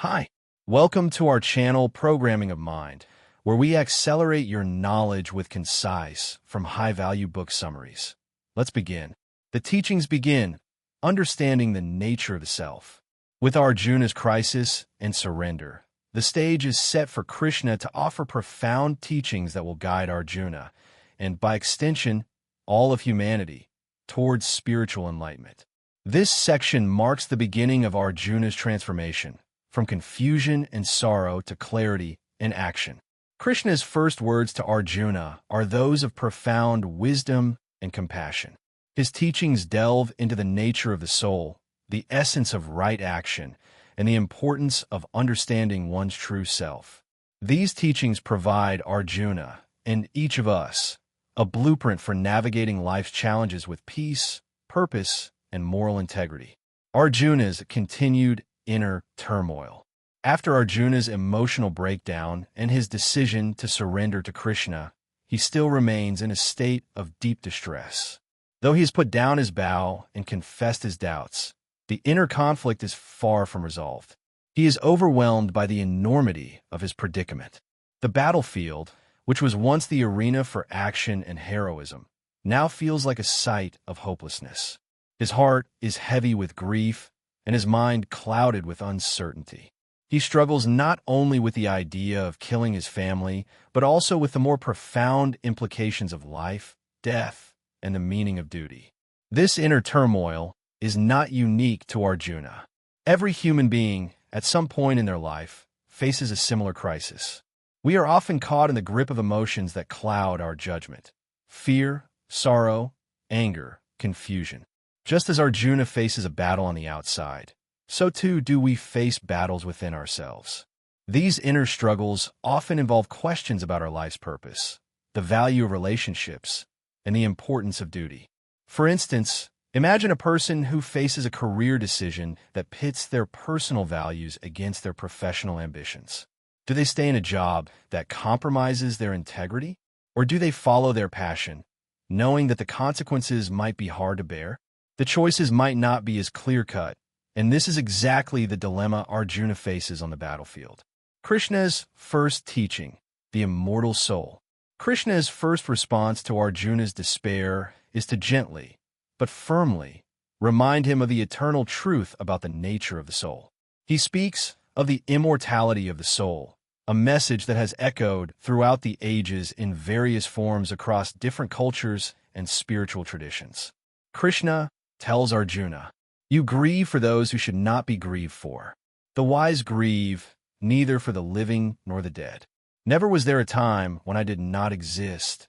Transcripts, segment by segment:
Hi, welcome to our channel Programming of Mind, where we accelerate your knowledge with concise, from high-value book summaries. Let's begin. The teachings begin, understanding the nature of the self. With Arjuna's crisis and surrender, the stage is set for Krishna to offer profound teachings that will guide Arjuna, and by extension, all of humanity, towards spiritual enlightenment. This section marks the beginning of Arjuna's transformation, from confusion and sorrow to clarity and action. Krishna's first words to Arjuna are those of profound wisdom and compassion. His teachings delve into the nature of the soul, the essence of right action, and the importance of understanding one's true self. These teachings provide Arjuna, and each of us, a blueprint for navigating life's challenges with peace, purpose, and moral integrity. Arjuna's continued inner turmoil. After Arjuna's emotional breakdown and his decision to surrender to Krishna, he still remains in a state of deep distress. Though he has put down his bow and confessed his doubts, the inner conflict is far from resolved. He is overwhelmed by the enormity of his predicament. The battlefield, which was once the arena for action and heroism, now feels like a site of hopelessness. His heart is heavy with grief, and his mind clouded with uncertainty. He struggles not only with the idea of killing his family, but also with the more profound implications of life, death, and the meaning of duty. This inner turmoil is not unique to Arjuna. Every human being, at some point in their life, faces a similar crisis. We are often caught in the grip of emotions that cloud our judgment: fear, sorrow, anger, confusion. Just as Arjuna faces a battle on the outside, so too do we face battles within ourselves. These inner struggles often involve questions about our life's purpose, the value of relationships, and the importance of duty. For instance, imagine a person who faces a career decision that pits their personal values against their professional ambitions. Do they stay in a job that compromises their integrity, or do they follow their passion, knowing that the consequences might be hard to bear? The choices might not be as clear-cut, and this is exactly the dilemma Arjuna faces on the battlefield. Krishna's first teaching, the immortal soul. Krishna's first response to Arjuna's despair is to gently, but firmly, remind him of the eternal truth about the nature of the soul. He speaks of the immortality of the soul, a message that has echoed throughout the ages in various forms across different cultures and spiritual traditions. Krishna tells Arjuna, "You grieve for those who should not be grieved for. The wise grieve neither for the living nor the dead. Never was there a time when I did not exist,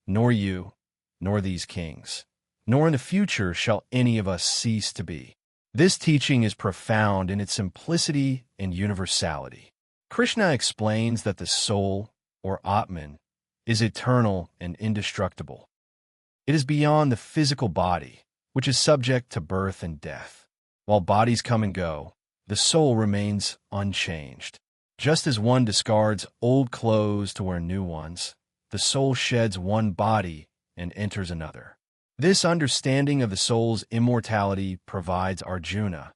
nor you, nor these kings, nor in the future shall any of us cease to be." This teaching is profound in its simplicity and universality. Krishna explains that the soul, or Atman, is eternal and indestructible. It is beyond the physical body, which is subject to birth and death. While bodies come and go, the soul remains unchanged. Just as one discards old clothes to wear new ones, the soul sheds one body and enters another. This understanding of the soul's immortality provides Arjuna,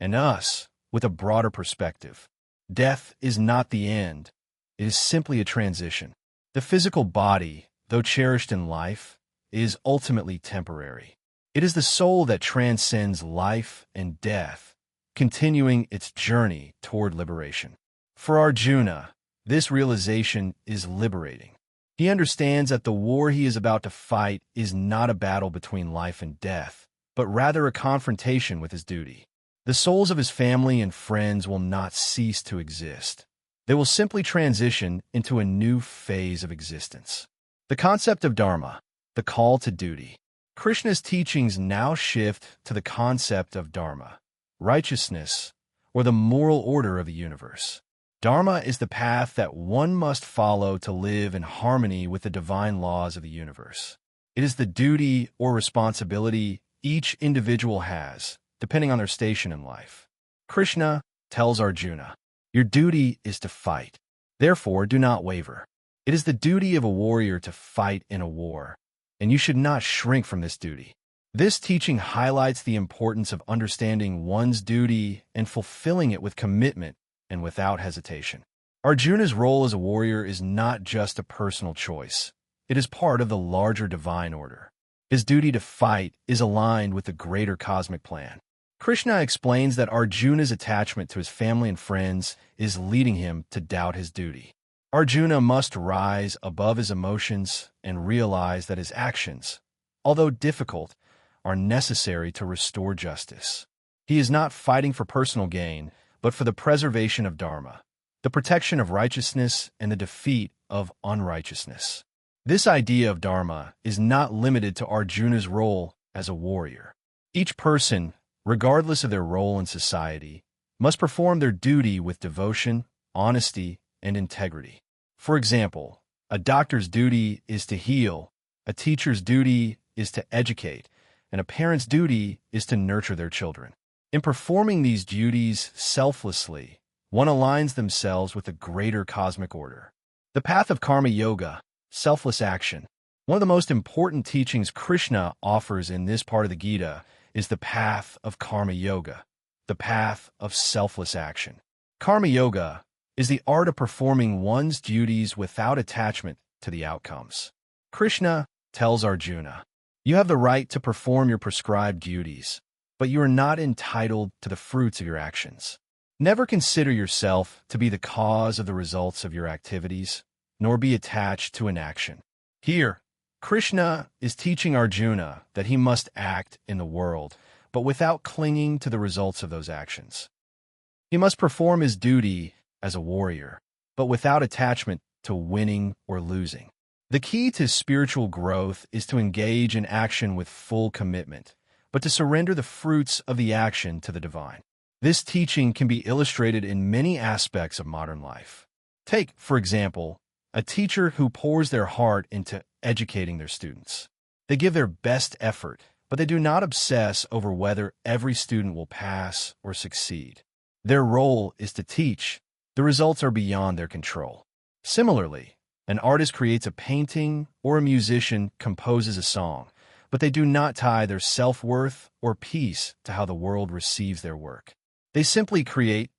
and us, with a broader perspective. Death is not the end, it is simply a transition. The physical body, though cherished in life, is ultimately temporary. It is the soul that transcends life and death, continuing its journey toward liberation. For Arjuna, this realization is liberating. He understands that the war he is about to fight is not a battle between life and death, but rather a confrontation with his duty. The souls of his family and friends will not cease to exist. They will simply transition into a new phase of existence. The concept of Dharma, the call to duty. Krishna's teachings now shift to the concept of Dharma, righteousness, or the moral order of the universe. Dharma is the path that one must follow to live in harmony with the divine laws of the universe. It is the duty or responsibility each individual has, depending on their station in life. Krishna tells Arjuna, "Your duty is to fight. Therefore, do not waver. It is the duty of a warrior to fight in a war, and you should not shrink from this duty." This teaching highlights the importance of understanding one's duty and fulfilling it with commitment and without hesitation. Arjuna's role as a warrior is not just a personal choice. It is part of the larger divine order. His duty to fight is aligned with the greater cosmic plan. Krishna explains that Arjuna's attachment to his family and friends is leading him to doubt his duty. Arjuna must rise above his emotions and realize that his actions, although difficult, are necessary to restore justice. He is not fighting for personal gain, but for the preservation of Dharma, the protection of righteousness, and the defeat of unrighteousness. This idea of Dharma is not limited to Arjuna's role as a warrior. Each person, regardless of their role in society, must perform their duty with devotion, honesty, and integrity. For example, a doctor's duty is to heal, a teacher's duty is to educate, and a parent's duty is to nurture their children. In performing these duties selflessly, one aligns themselves with a greater cosmic order. The path of karma yoga, selfless action. One of the most important teachings Krishna offers in this part of the Gita is the path of karma yoga, the path of selfless action. Karma yoga is the art of performing one's duties without attachment to the outcomes. Krishna tells Arjuna, "You have the right to perform your prescribed duties, but you are not entitled to the fruits of your actions. Never consider yourself to be the cause of the results of your activities, nor be attached to an action." Here, Krishna is teaching Arjuna that he must act in the world, but without clinging to the results of those actions. He must perform his duty as a warrior, but without attachment to winning or losing. The key to spiritual growth is to engage in action with full commitment, but to surrender the fruits of the action to the divine. This teaching can be illustrated in many aspects of modern life. Take, for example, a teacher who pours their heart into educating their students. They give their best effort, but they do not obsess over whether every student will pass or succeed. Their role is to teach. The results are beyond their control. Similarly, an artist creates a painting or a musician composes a song, but they do not tie their self-worth or peace to how the world receives their work. They simply create,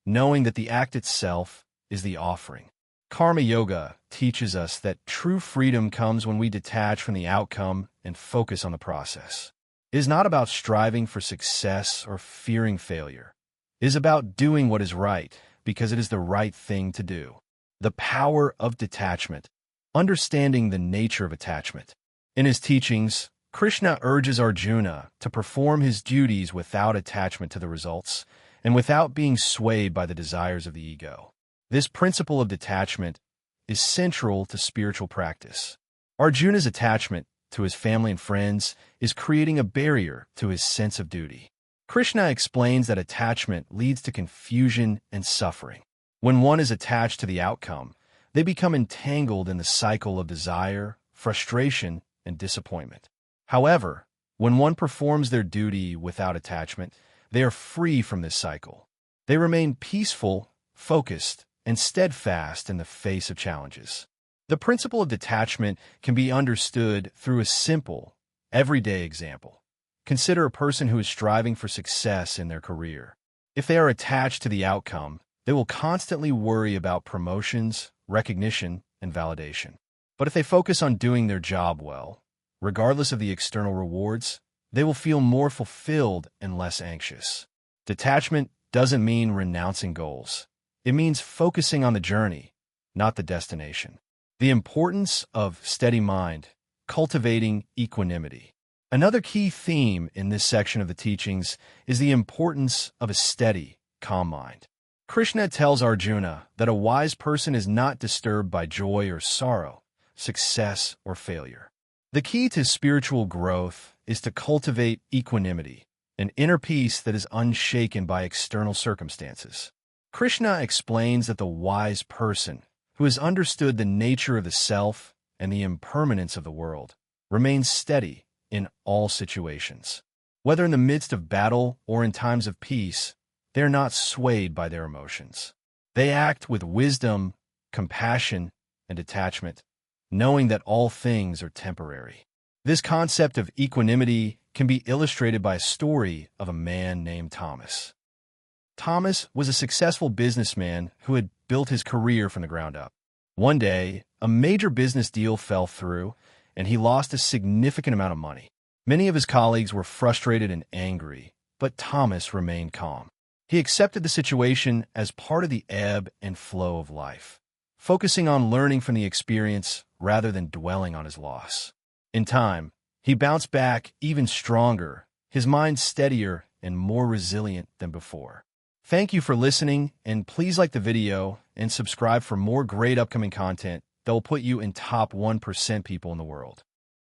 knowing that the act itself is the offering. Karma yoga teaches us that true freedom comes when we detach from the outcome and focus on the process. It is not about striving for success or fearing failure. It is about doing what is right because it is the right thing to do. The power of detachment, understanding the nature of attachment. In his teachings, Krishna urges Arjuna to perform his duties without attachment to the results and without being swayed by the desires of the ego. This principle of detachment is central to spiritual practice. Arjuna's attachment to his family and friends is creating a barrier to his sense of duty. Krishna explains that attachment leads to confusion and suffering. When one is attached to the outcome, they become entangled in the cycle of desire, frustration, and disappointment. However, when one performs their duty without attachment, they are free from this cycle. They remain peaceful, focused, and steadfast in the face of challenges. The principle of detachment can be understood through a simple, everyday example. Consider a person who is striving for success in their career. If they are attached to the outcome, they will constantly worry about promotions, recognition, and validation. But if they focus on doing their job well, regardless of the external rewards, they will feel more fulfilled and less anxious. Detachment doesn't mean renouncing goals. It means focusing on the journey, not the destination. The importance of steady mind, cultivating equanimity. Another key theme in this section of the teachings is the importance of a steady, calm mind. Krishna tells Arjuna that a wise person is not disturbed by joy or sorrow, success or failure. The key to spiritual growth is to cultivate equanimity, an inner peace that is unshaken by external circumstances. Krishna explains that the wise person, who has understood the nature of the self and the impermanence of the world, remains steady in all situations. Whether in the midst of battle or in times of peace, they are not swayed by their emotions. They act with wisdom, compassion, and detachment, knowing that all things are temporary. This concept of equanimity can be illustrated by a story of a man named Thomas. Thomas was a successful businessman who had built his career from the ground up. One day, a major business deal fell through, and he lost a significant amount of money. Many of his colleagues were frustrated and angry, but Thomas remained calm. He accepted the situation as part of the ebb and flow of life, focusing on learning from the experience rather than dwelling on his loss. In time, he bounced back even stronger, his mind steadier and more resilient than before. Thank you for listening, and please like the video and subscribe for more great upcoming content that will put you in top 1% people in the world.